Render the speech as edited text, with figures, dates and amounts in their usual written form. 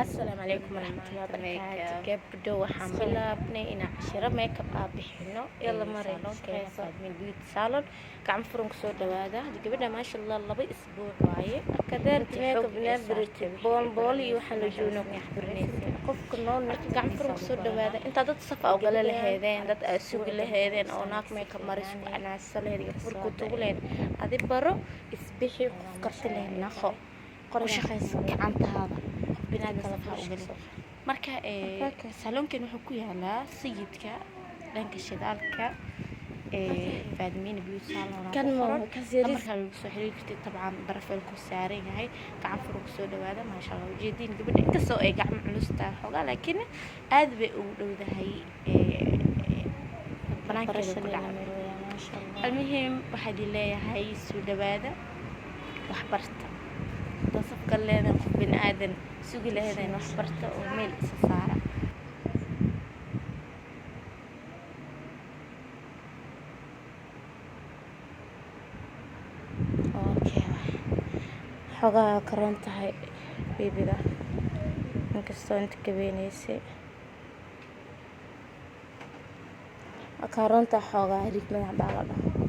السلام عليكم ورحمة الله وبركاته. gabdho waxaan bilaabnay inaan cashiro makeup bixino Yalla maray, salonkeena shaqeyso. Fadmin Beauty Salon gacmo furan ku soo dhawaada gabadha maasha Allah 2 isbuuc waaye Kadeerti makeup na barati bool iyo waxa la joono qofka nool gacmo furan ku soo dhawaada inta dad saf ah gala lahaydeen dad ay sugi lahaydeen oo naag makeup maris ku canaasa lahayd furku tuguleen adi baro isbixi qof karti leh naqo qor shaqeyso gacantaada binaadam kala u gali marka salonkan wuxuu ku yaalaa sayidka dhanka shidaalka Fadmin Beauty Salon kan ma ka siri marka lagu soo xiriirtay tabcan barafeelku saaran yahay gacan furug soo dhawaada ma sha Allah ujeedin gabadha inkastoo ay gacmo culus tahay xogaa laakiin aad bay ugu dhowdahay banaankeeda ku dhacay ma sha Allah المهم waxaad leeyahay soo dhawaada wax barta dadka leedahay bin aadan sugi lahaydeen wax barta oo meel isa saara okay xogaa karoon tahay bibida inkastoo inta gabeynaysa karoonta xogaa rigmada baa la dhaho